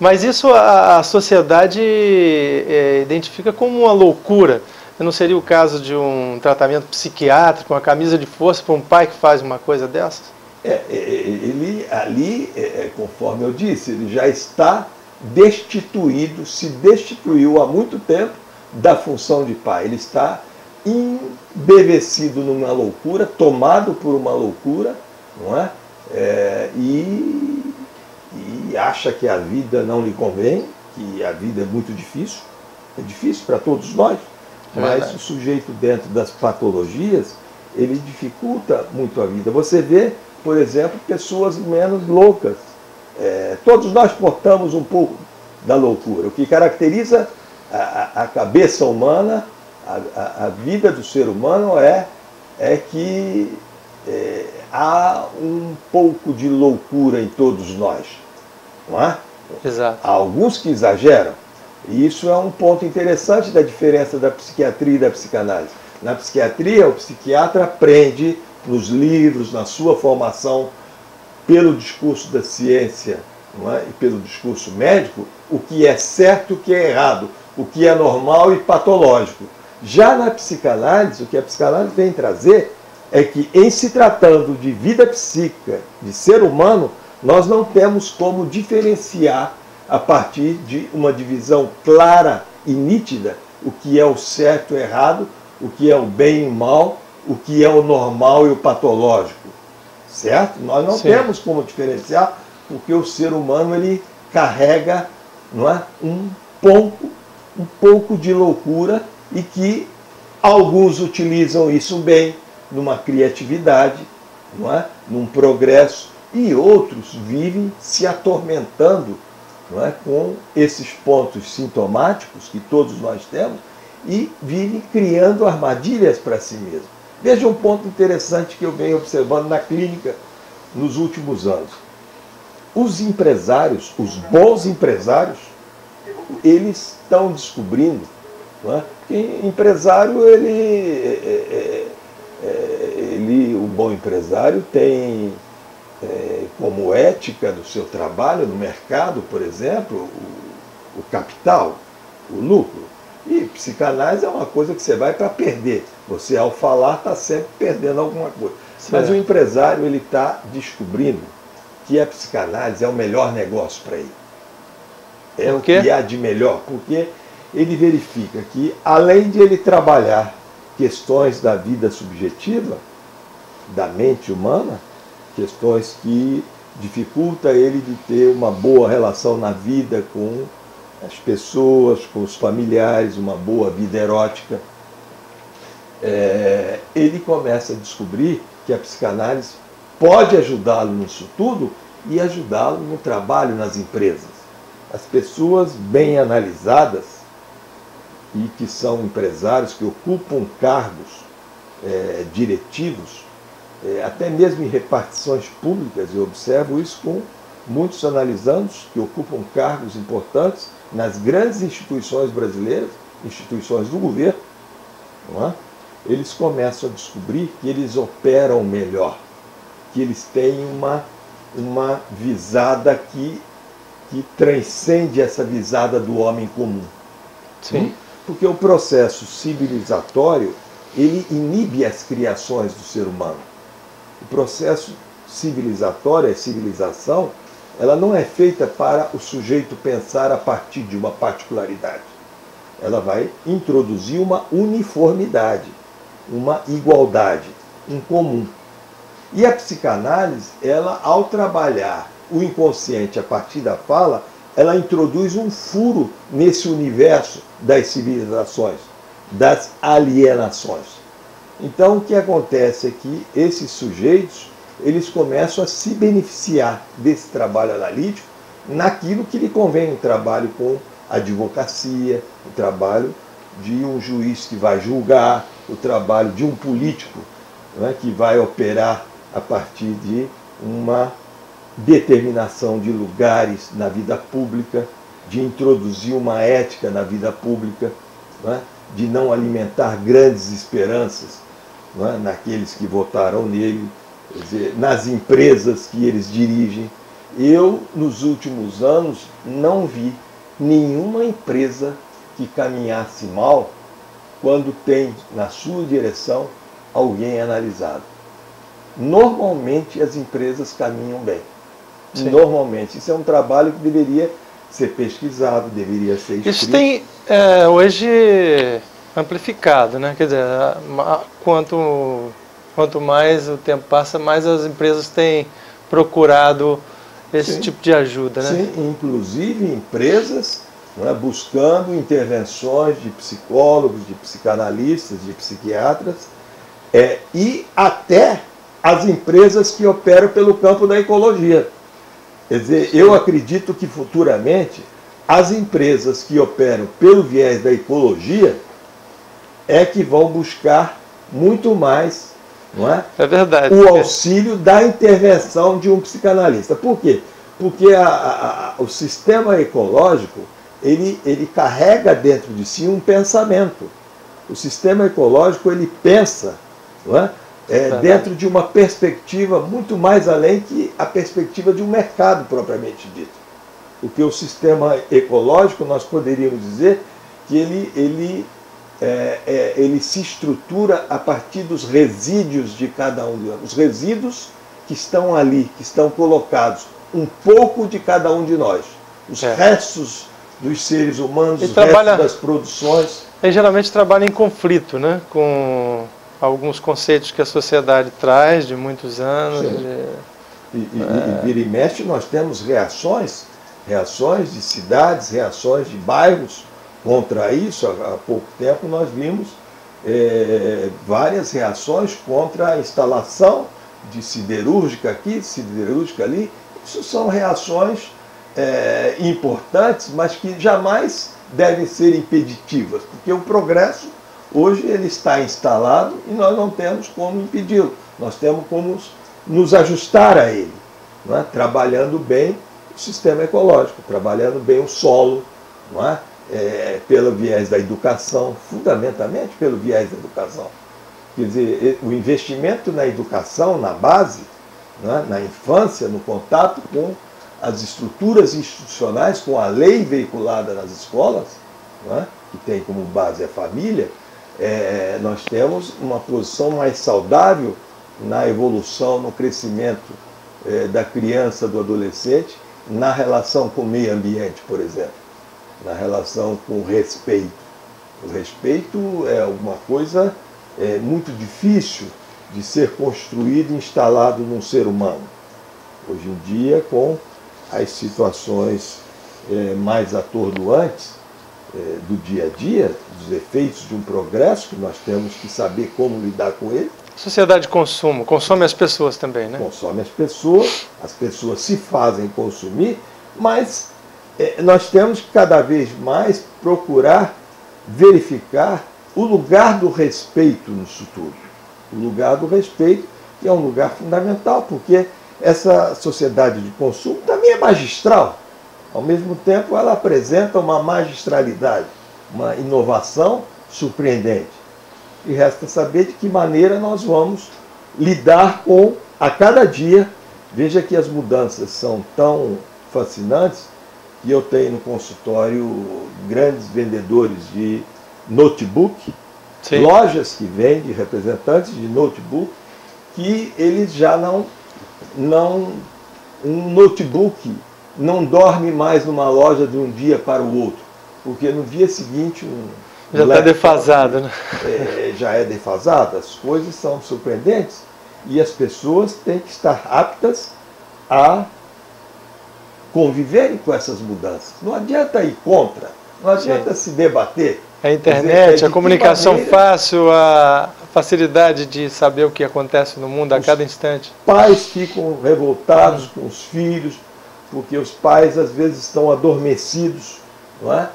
Mas isso a sociedade identifica como uma loucura. Não seria o caso de um tratamento psiquiátrico, uma camisa de força para um pai que faz uma coisa dessas? Ele ali, conforme eu disse, ele já está destituído, se destituiu há muito tempo da função de pai. Ele está embevecido numa loucura, tomado por uma loucura, não é? E acha que a vida não lhe convém, que a vida é muito difícil. É difícil para todos nós, mas o sujeito dentro das patologias, ele dificulta muito a vida. Você vê, por exemplo, pessoas menos loucas. Todos nós portamos um pouco da loucura. O que caracteriza a cabeça humana, a vida do ser humano é que há um pouco de loucura em todos nós. Não é? Exato. Há alguns que exageram. E isso é um ponto interessante da diferença da psiquiatria e da psicanálise. Na psiquiatria, o psiquiatra aprende nos livros, na sua formação, pelo discurso da ciência, não é? E pelo discurso médico, o que é certo e o que é errado, o que é normal e patológico. Já na psicanálise, o que a psicanálise vem trazer é que, em se tratando de vida psíquica, de ser humano, nós não temos como diferenciar, a partir de uma divisão clara e nítida, o que é o certo e o errado, o que é o bem e o mal, o que é o normal e o patológico. Certo? Nós não temos como diferenciar, porque o ser humano ele carrega, não é, um pouco de loucura, e que alguns utilizam isso bem, numa criatividade, não é, num progresso, e outros vivem se atormentando, não é, com esses pontos sintomáticos que todos nós temos, e vivem criando armadilhas para si mesmo. Veja um ponto interessante que eu venho observando na clínica nos últimos anos. Os empresários, os bons empresários, eles estão descobrindo, não é? Que empresário, o bom empresário tem como ética do seu trabalho no mercado, por exemplo, o capital, o lucro. E psicanálise é uma coisa que você vai para perder. Você, ao falar, está sempre perdendo alguma coisa. Mas o empresário ele está descobrindo que a psicanálise é o melhor negócio para ele. É o que há de melhor, porque ele verifica que, além de ele trabalhar questões da vida subjetiva, da mente humana, questões que dificultam ele de ter uma boa relação na vida com as pessoas, com os familiares, uma boa vida erótica, ele começa a descobrir que a psicanálise pode ajudá-lo nisso tudo e ajudá-lo no trabalho nas empresas. As pessoas bem analisadas e que são empresários, que ocupam cargos diretivos, até mesmo em repartições públicas, eu observo isso com muitos analisandos que ocupam cargos importantes nas grandes instituições brasileiras, instituições do governo, não é? Eles começam a descobrir que eles operam melhor, que eles têm uma visada que transcende essa visada do homem comum. Sim. Porque o processo civilizatório, ele inibe as criações do ser humano. O processo civilizatório, a civilização, ela não é feita para o sujeito pensar a partir de uma particularidade. Ela vai introduzir uma uniformidade, uma igualdade, um comum. E a psicanálise, ela, ao trabalhar o inconsciente a partir da fala, ela introduz um furo nesse universo das civilizações, das alienações. Então, o que acontece é que esses sujeitos, eles começam a se beneficiar desse trabalho analítico naquilo que lhe convém, o trabalho com advocacia, o trabalho de um juiz que vai julgar, o trabalho de um político, né, que vai operar a partir de uma determinação de lugares na vida pública, de introduzir uma ética na vida pública, né, de não alimentar grandes esperanças, né, naqueles que votaram nele, quer dizer, nas empresas que eles dirigem. Eu, nos últimos anos, não vi nenhuma empresa que caminhasse mal quando tem na sua direção alguém analisado. Normalmente as empresas caminham bem. Sim. Normalmente. Isso é um trabalho que deveria ser pesquisado, deveria ser escrito. Isso tem hoje amplificado, né? Quer dizer, quanto mais o tempo passa, mais as empresas têm procurado esse Sim. tipo de ajuda, né? Sim, inclusive empresas, né, buscando intervenções de psicólogos, de psicanalistas, de psiquiatras, e até as empresas que operam pelo campo da ecologia. Quer dizer, eu acredito que futuramente as empresas que operam pelo viés da ecologia é que vão buscar muito mais, não é? É verdade. O auxílio da intervenção de um psicanalista. Por quê? Porque o sistema ecológico, ele carrega dentro de si um pensamento. O sistema ecológico, ele pensa, não é? Dentro de uma perspectiva muito mais além que a perspectiva de um mercado propriamente dito. Porque o sistema ecológico, nós poderíamos dizer que ele se estrutura a partir dos resíduos de cada um de nós. Os resíduos que estão ali, que estão colocados, um pouco de cada um de nós. Os restos dos seres humanos, os restos das produções. Ele geralmente trabalha em conflito, né? Com alguns conceitos que a sociedade traz de muitos anos. E vira e mexe, nós temos reações de cidades, reações de bairros contra isso. Há pouco tempo nós vimos várias reações contra a instalação de siderúrgica aqui, siderúrgica ali. Isso são reações importantes, mas que jamais devem ser impeditivas, porque o progresso hoje ele está instalado e nós não temos como impedi-lo. Nós temos como nos ajustar a ele, não é? Trabalhando bem o sistema ecológico, trabalhando bem o solo, não é? Pelo viés da educação, fundamentalmente pelo viés da educação. Quer dizer, o investimento na educação, na base, não é? Na infância, no contato com as estruturas institucionais, com a lei veiculada nas escolas, não é? Que tem como base a família, nós temos uma posição mais saudável na evolução, no crescimento da criança, do adolescente, na relação com o meio ambiente, por exemplo, na relação com o respeito. O respeito é uma coisa muito difícil de ser construído e instalado num ser humano. Hoje em dia, com as situações mais atordoantes do dia a dia, dos efeitos de um progresso, que nós temos que saber como lidar com ele. Sociedade de consumo, consome as pessoas também, né? Consome as pessoas se fazem consumir, mas nós temos que cada vez mais procurar verificar o lugar do respeito nisso tudo. O lugar do respeito, que é um lugar fundamental, porque essa sociedade de consumo também é magistral. Ao mesmo tempo, ela apresenta uma magistralidade, uma inovação surpreendente. E resta saber de que maneira nós vamos lidar com, a cada dia. Veja que as mudanças são tão fascinantes que eu tenho no consultório grandes vendedores de notebook, sim, lojas que vendem, representantes de notebook, que eles já um notebook não dorme mais numa loja de um dia para o outro, porque no dia seguinte já está defasado, né? Já é defasado, as coisas são surpreendentes e as pessoas têm que estar aptas a conviverem com essas mudanças. Não adianta ir contra, não adianta se debater. A internet, a comunicação fácil, a facilidade de saber o que acontece no mundo a cada instante. Pais ficam revoltados com os filhos, porque os pais às vezes estão adormecidos, não é?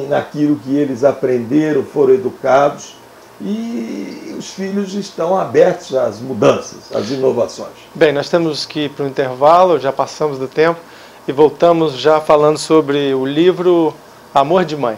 Naquilo que eles aprenderam, foram educados, e os filhos estão abertos às mudanças, às inovações. Bem, nós temos que ir para o intervalo, já passamos do tempo, e voltamos já falando sobre o livro Amor de Mãe.